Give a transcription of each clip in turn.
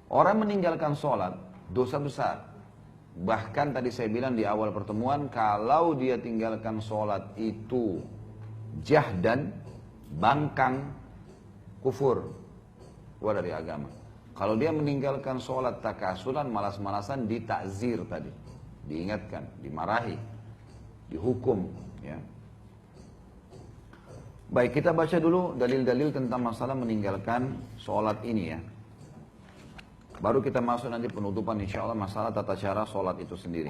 Orang meninggalkan sholat, dosa besar. Bahkan tadi saya bilang di awal pertemuan, kalau dia tinggalkan sholat itu jahdan, bangkang, kufur, keluar dari agama. Kalau dia meninggalkan sholat takasulan, malas-malasan, ditakzir tadi, diingatkan, dimarahi, dihukum. Ya. Baik, kita baca dulu dalil-dalil tentang masalah meninggalkan sholat ini ya. Baru kita masuk nanti penutupan insya Allah masalah tata cara sholat itu sendiri.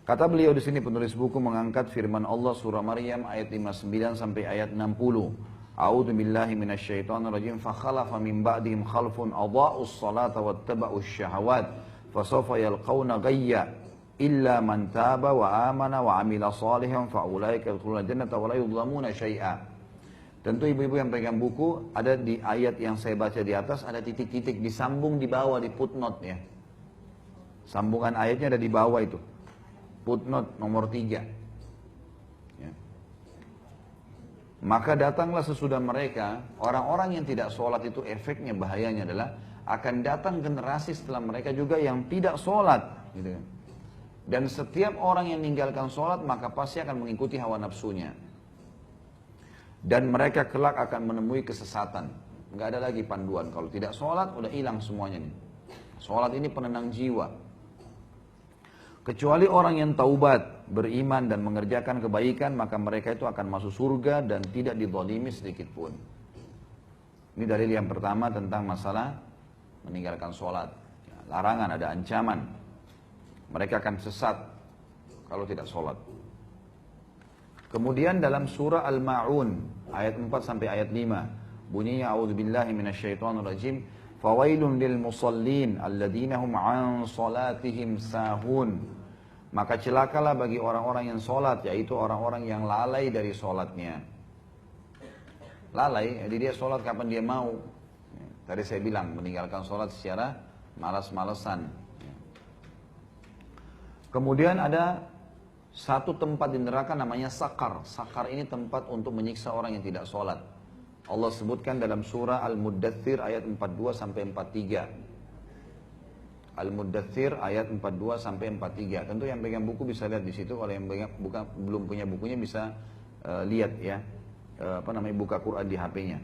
Kata beliau di sini penulis buku mengangkat firman Allah surah Maryam ayat 59 sampai ayat 60. A'udzu billahi minasyaitonir rajim fa khalafa min ba'dihim khalfun adha'us salata wattaba'us syahawat fasawfa yalqawna ghayya illa man taba wa amana wa amila salihan fa ulaika yadkhuluna jannata wa la yudlamuna syai'a. Tentu ibu-ibu yang pegang buku, ada di ayat yang saya baca di atas, ada titik-titik disambung di bawah, di footnote ya. Sambungan ayatnya ada di bawah itu. Footnote nomor 3. Ya. Maka datanglah sesudah mereka, orang-orang yang tidak sholat itu efeknya, bahayanya adalah, akan datang generasi setelah mereka juga yang tidak sholat. Gitu kan. Dan setiap orang yang meninggalkan sholat, maka pasti akan mengikuti hawa nafsunya. Dan mereka kelak akan menemui kesesatan. Nggak ada lagi panduan. Kalau tidak sholat, udah hilang semuanya nih. Sholat ini penenang jiwa. Kecuali orang yang taubat, beriman dan mengerjakan kebaikan, maka mereka itu akan masuk surga dan tidak dizalimi sedikit pun. Ini dalil yang pertama tentang masalah meninggalkan sholat. Larangan, ada ancaman. Mereka akan sesat kalau tidak sholat. Kemudian dalam surah Al-Ma'un ayat 4 sampai ayat 5 bunyinya a'udzubillahi minasyaitonirrajim fawailun lil musallin alladzina hum 'an salatihim sahun. Maka celakalah bagi orang-orang yang salat, yaitu orang-orang yang lalai dari salatnya. Lalai, jadi dia salat kapan dia mau. Tadi saya bilang meninggalkan salat secara malas-malesan. Kemudian ada satu tempat di neraka namanya Sakar. Sakar ini tempat untuk menyiksa orang yang tidak sholat. Allah sebutkan dalam surah Al-Muddathir ayat 42 sampai 43. Al-Muddathir ayat 42 sampai 43. Tentu yang pegang buku bisa lihat di situ. Kalau yang belum punya bukunya bisa lihat ya. Buka Quran di HP-nya.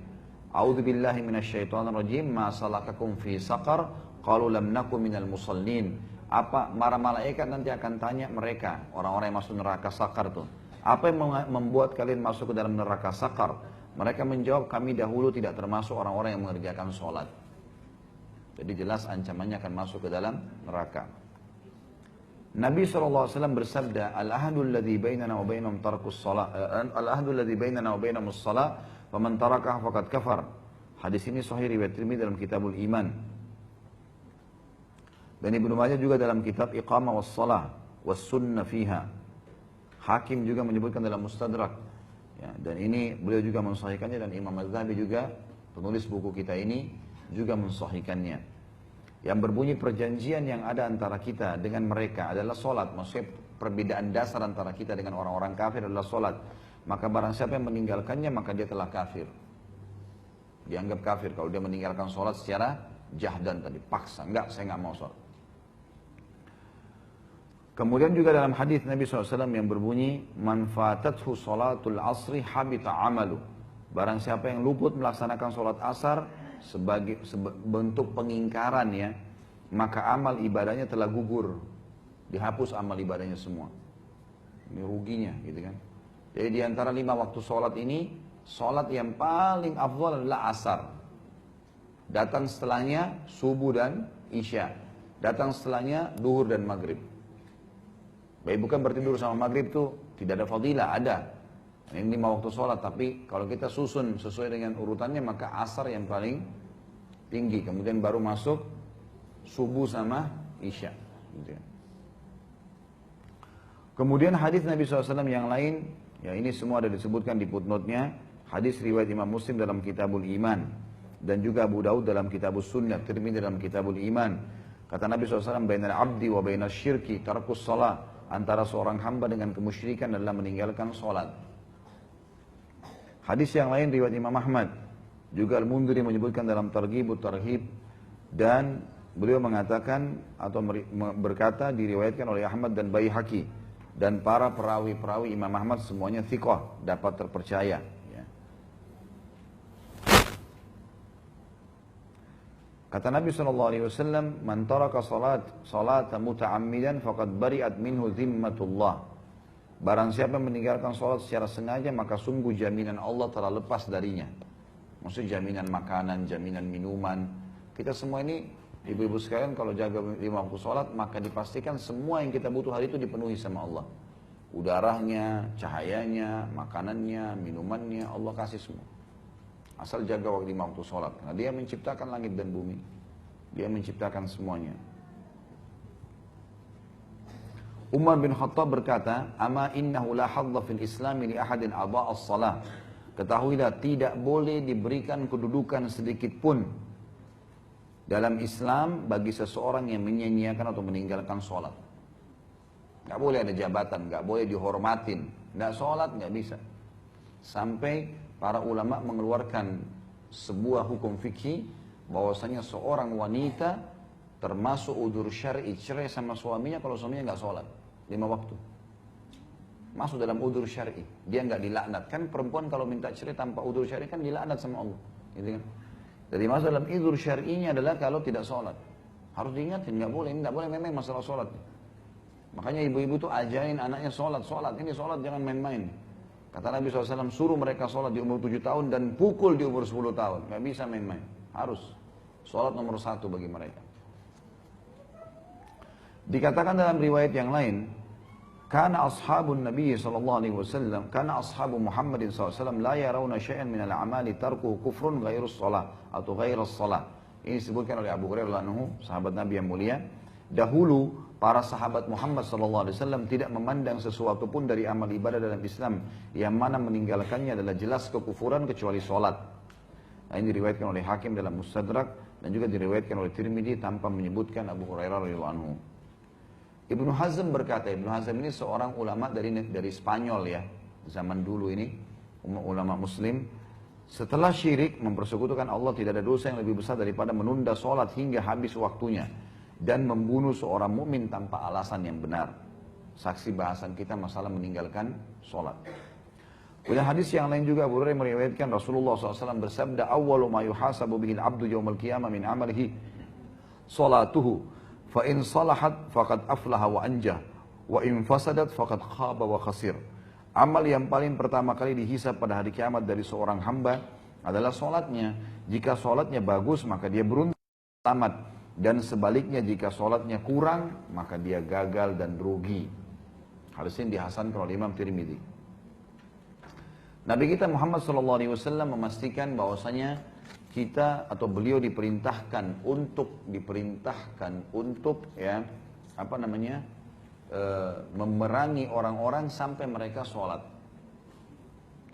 A'udzubillahi minasyaitonirrajim. Ma salakakum fi Sakar? Qalu lam naku minal musallin. Apa para malaikat nanti akan tanya mereka, orang-orang yang masuk neraka Sakar tuh, apa yang membuat kalian masuk ke dalam neraka Sakar? Mereka menjawab, kami dahulu tidak termasuk orang-orang yang mengerjakan sholat. Jadi jelas ancamannya akan masuk ke dalam neraka. Nabi SAW bersabda, al-ahdul ladzi bainana wa bainahum tarkus shalah, al-ahdul ladzi bainana wa bainahum shalah, wa man tarakaha faqad kafar. Hadis ini sahih riwayat Tirmidzi dalam Kitabul Iman. Dan Ibnu Majah juga dalam kitab Iqamah was Salah was Sunnah fiha. Hakim juga menyebutkan dalam Mustadrak. Ya, dan ini beliau juga mensahihkannya dan Imam Az-Zahabi juga penulis buku kita ini juga mensahihkannya. Yang berbunyi perjanjian yang ada antara kita dengan mereka adalah solat. Maksudnya perbedaan dasar antara kita dengan orang-orang kafir adalah solat. Maka barang siapa yang meninggalkannya maka dia telah kafir. Dianggap kafir kalau dia meninggalkan solat secara jahdan tadi, paksa. Enggak, saya enggak mau solat. Kemudian juga dalam hadis Nabi SAW yang berbunyi, man fatathu salatul asri habita amalu. Barang siapa yang luput melaksanakan salat asar sebagai bentuk pengingkaran ya, maka amal ibadahnya telah gugur, dihapus amal ibadahnya semua. Ini ruginya, gitu kan? Jadi di antara 5 waktu salat ini, salat yang paling afdal adalah asar. Datang setelahnya subuh dan isya. Datang setelahnya duhur dan maghrib. Baik, bukan bertidur sama maghrib itu tidak ada fadilah, ada. Ini 5 waktu sholat, tapi kalau kita susun sesuai dengan urutannya maka asar yang paling tinggi. Kemudian baru masuk subuh sama isya. Gitu ya. Kemudian hadis Nabi SAW yang lain, ya ini semua ada disebutkan di footnote-nya. Hadis riwayat Imam Muslim dalam Kitabul Iman. Dan juga Abu Daud dalam Kitabus Sunnah, Tirmidzi dalam Kitabul Iman. Kata Nabi SAW, bainal abdi wa bainal syirki tarkus salat. Antara seorang hamba dengan kemusyrikan adalah meninggalkan sholat. Hadis yang lain riwayat Imam Ahmad, juga Al-Mundhiri menyebutkan dalam Targhib Tarhib dan Beliau mengatakan atau berkata diriwayatkan oleh Ahmad dan Baihaqi dan para perawi-perawi Imam Ahmad semuanya thiqah, dapat terpercaya. Ya. Kata Nabi SAW, "Man taraka salata muta'ammidan faqad bari'at minhu zimmatullah." Barang siapa yang meninggalkan salat secara sengaja, maka sungguh jaminan Allah telah lepas darinya. Maksudnya jaminan makanan, jaminan minuman. Kita semua ini, ibu-ibu sekalian, kalau jaga 5 waktu sholat, maka dipastikan semua yang kita butuh hari itu dipenuhi sama Allah. Udaranya, cahayanya, makanannya, minumannya, Allah kasih semua. Asal jaga waktu 5 waktu sholat. Karena Dia menciptakan langit dan bumi. Dia menciptakan semuanya. Umar bin Khattab berkata, "Ama innahu la hadza fil Islam li ahadin adha'a as-shalah." Ketahuilah tidak boleh diberikan kedudukan sedikit pun dalam Islam bagi seseorang yang menyia-nyiakan atau meninggalkan sholat. Gak boleh ada jabatan, gak boleh dihormatin, gak sholat gak bisa. Sampai para ulama mengeluarkan sebuah hukum fikih bahwasanya seorang wanita termasuk udzur syar'i cerai sama suaminya kalau suaminya gak sholat 5 waktu. Masuk dalam udzur syar'i, dia nggak dilaknat. Kan perempuan kalau minta cerai tanpa udzur syar'i kan dilaknat sama Allah, gitu kan? Jadi masuk dalam udzur syar'inya adalah kalau tidak sholat. Harus diingatin, nggak boleh memang masalah sholat. Makanya ibu-ibu tuh ajarin anaknya sholat, ini sholat jangan main-main. Kata Nabi SAW, suruh mereka sholat di umur 7 tahun dan pukul di umur 10 tahun. Nggak bisa main-main, harus. Sholat nomor 1 bagi mereka. Dikatakan dalam riwayat yang lain, Kana ashabun Nabi SAW, kana ashabu Muhammadin SAW, la yarawna syai'an minal amali tarkuhu kufrun ghairus salah, atau ghairus salah. Ini disebutkan oleh Abu Hurairah anhu, sahabat Nabi yang mulia. Dahulu, para sahabat Muhammad SAW tidak memandang sesuatu pun dari amal ibadah dalam Islam, yang mana meninggalkannya adalah jelas kekufuran kecuali sholat. Nah, ini diriwayatkan oleh Hakim dalam Mustadrak, dan juga diriwayatkan oleh Tirmidzi tanpa menyebutkan Abu Hurairah radhiyallahu anhu. Ibnu Hazm berkata, Ibnu Hazm ini seorang ulama dari Spanyol ya, zaman dulu ini, ulama muslim. Setelah syirik mempersekutukan Allah, tidak ada dosa yang lebih besar daripada menunda sholat hingga habis waktunya dan membunuh seorang mukmin tanpa alasan yang benar. Saksi bahasan kita masalah meninggalkan sholat. Kemudian hadis yang lain juga Abu Hurairah meriwayatkan Rasulullah SAW bersabda, "Awwalu ma yuhasabu bihil abdu yawmal qiyamah min amalihi sholatuhu. Fa in salahat faqad aflaha wa anjah, wa in fasadat faqad khaba wa khasir." Amal yang paling pertama kali dihisab pada hari kiamat dari seorang hamba adalah solatnya. Jika solatnya bagus maka dia beruntung selamat, dan sebaliknya jika solatnya kurang maka dia gagal dan rugi. Hadis ini dihasankan oleh Imam Tirmidzi. Nabi kita Muhammad SAW memastikan bahwasanya kita atau beliau diperintahkan untuk ya memerangi orang-orang sampai mereka sholat.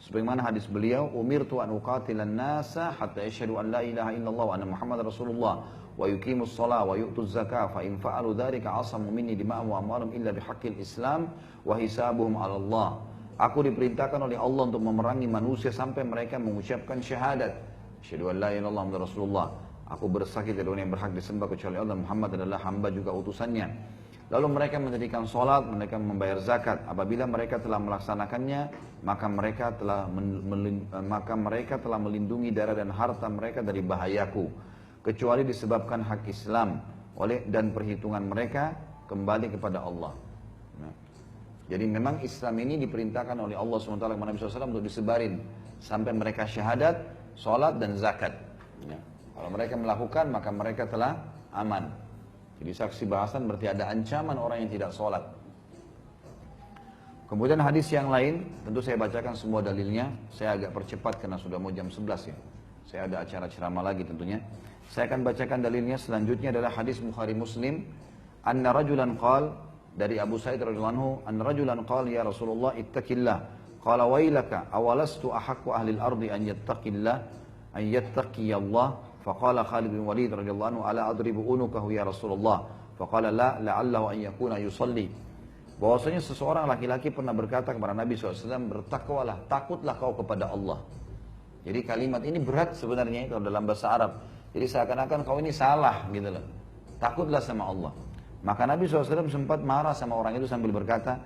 Sebagaimana hadis beliau, "Umirtu an uqatilan nasa hatta yashhadu an la ilaha illallah wa anna Muhammad Rasulullah wa yuqimus shalah wa yu'tuz zakah fa in fa'alu dzalika 'asamu minni dima'ahum wa amwalahum illa bihaqqil Islam wa hisabuhum 'ala Allah." Aku diperintahkan oleh Allah untuk memerangi manusia sampai mereka mengucapkan syahadat. Asyhadu an la ilaha illallah Muhammadur Rasulullah. Aku bersaksi tidak ada yang berhak disembah kecuali Allah, Muhammad adalah hamba juga utusannya. Lalu mereka mendirikan sholat, mereka membayar zakat. Apabila mereka telah melaksanakannya, maka mereka telah melindungi darah dan harta mereka dari bahayaku, kecuali disebabkan hak Islam dan perhitungan mereka kembali kepada Allah. Nah, jadi memang Islam ini diperintahkan oleh Allah SWT kepada Nabi SAW untuk disebarin sampai mereka syahadat, sholat dan zakat. Ya. Kalau mereka melakukan maka mereka telah aman. Jadi saksi bahasan berarti ada ancaman orang yang tidak sholat. Kemudian hadis yang lain, tentu saya bacakan semua dalilnya. Saya agak percepat karena sudah mau jam 11 ya. Saya ada acara ceramah lagi tentunya. Saya akan bacakan dalilnya. Selanjutnya adalah hadis Bukhari Muslim. Anna rajulan qal, dari Abu Sa'id radhiyallahu anhu, anna rajulan qal ya Rasulullah ittaqillah. Qala wailaka awalastu ahaqqu ahli al-ardi an yattaqiyallah. Faqala Khalid bin Walid radhiyallahu anhu, ala adribu unukahu ya Rasulullah. Faqala la la'allahu an yakuna yusalli. Bahwasanya seseorang laki-laki pernah berkata kepada Nabi SAW, bertakwalah, takutlah kau kepada Allah. Jadi kalimat ini berat sebenarnya kalau dalam bahasa Arab. Jadi seakan-akan kau ini salah gitu loh. takutlah sama Allah. Maka Nabi SAW sempat marah sama orang itu sambil berkata,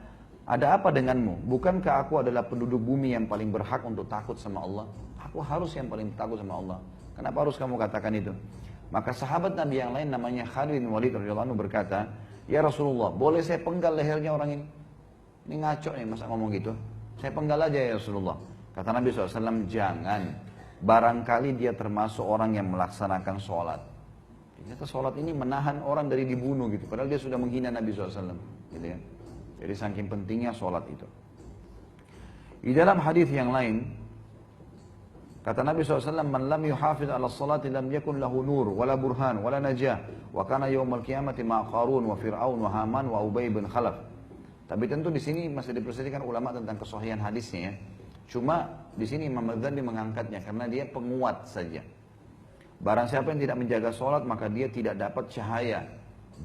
ada apa denganmu? Bukankah aku adalah penduduk bumi yang paling berhak untuk takut sama Allah? Aku harus yang paling takut sama Allah. Kenapa harus kamu katakan itu? Maka sahabat Nabi yang lain namanya Khalid bin Walid radhiyallahu anhu berkata, ya Rasulullah, boleh saya penggal lehernya orang ini? Ini ngaco nih masa ngomong gitu. Saya penggal aja ya Rasulullah. Kata Nabi SAW, jangan. Barangkali dia termasuk orang yang melaksanakan sholat. Ternyata sholat ini menahan orang dari dibunuh gitu. Padahal dia sudah menghina Nabi SAW. Gitu ya. Jadi saking pentingnya sholat itu. Di dalam hadis yang lain, kata Nabi SAW, man lam yuhafiz ala salati lam yakun lahu nur, wala burhan, wala najah. Wa kana yawmal qiyamati ma Qarun, wa Fir'aun, wa Haman, wa Ubay bin Khalaf. Tapi tentu di sini masih diperselisihkan ulama tentang kesahihan hadisnya ya. Cuma di sini Imam Ghazali mengangkatnya karena dia penguat saja. Barang siapa yang tidak menjaga sholat maka dia tidak dapat cahaya,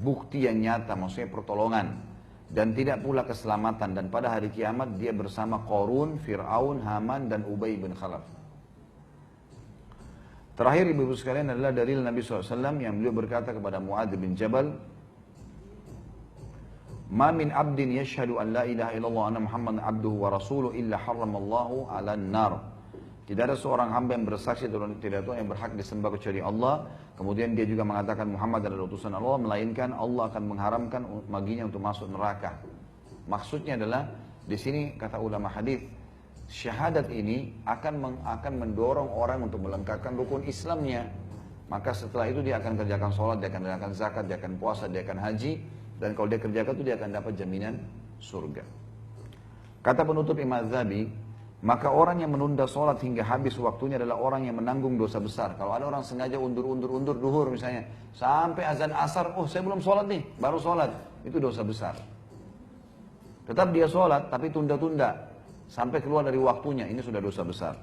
bukti yang nyata, maksudnya pertolongan, dan tidak pula keselamatan. Dan pada hari kiamat dia bersama Qarun, Fir'aun, Haman, dan Ubay bin Khalaf. Terakhir ibu-ibu sekalian adalah dalil Nabi SAW yang beliau berkata kepada Mu'adz bin Jabal, ma min abdin yashhadu an la ilaha illallah anna Muhammadan abduhu wa rasuluhu illa harramallahu 'alan nar. Tidak ada seorang hamba yang bersaksi tidak ada yang berhak disembah kecuali Allah. Kemudian dia juga mengatakan Muhammad adalah utusan Allah, melainkan Allah akan mengharamkan baginya untuk masuk neraka. Maksudnya adalah di sini kata ulama hadis, syahadat ini akan mendorong orang untuk melengkapkan rukun Islamnya. Maka setelah itu dia akan kerjakan sholat, dia akan kerjakan zakat, dia akan puasa, dia akan haji. Dan kalau dia kerjakan itu dia akan dapat jaminan surga. Kata penutup Imam Zabi, maka orang yang menunda sholat hingga habis waktunya adalah orang yang menanggung dosa besar. Kalau ada orang sengaja undur duhur misalnya, sampai azan asar, oh saya belum sholat nih, baru sholat, itu dosa besar. Tetap dia sholat, tapi tunda-tunda, sampai keluar dari waktunya, ini sudah dosa besar.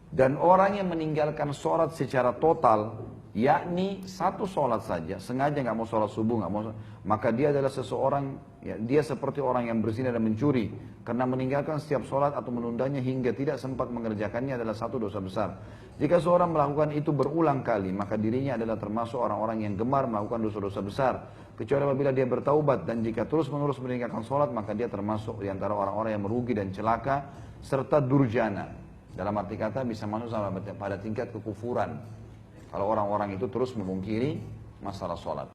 Dan orang yang meninggalkan sholat secara total, yakni satu sholat saja, sengaja nggak mau sholat subuh, nggak mau, maka dia adalah seseorang, ya, dia seperti orang yang berzina dan mencuri, karena meninggalkan setiap sholat atau menundanya hingga tidak sempat mengerjakannya adalah satu dosa besar. Jika seorang melakukan itu berulang kali, maka dirinya adalah termasuk orang-orang yang gemar melakukan dosa-dosa besar, kecuali apabila dia bertaubat. Dan jika terus-menerus meninggalkan sholat, maka dia termasuk di antara orang-orang yang merugi dan celaka serta durjana. Dalam arti kata bisa masuk sampai pada tingkat kekufuran kalau orang-orang itu terus memungkiri masalah sholat.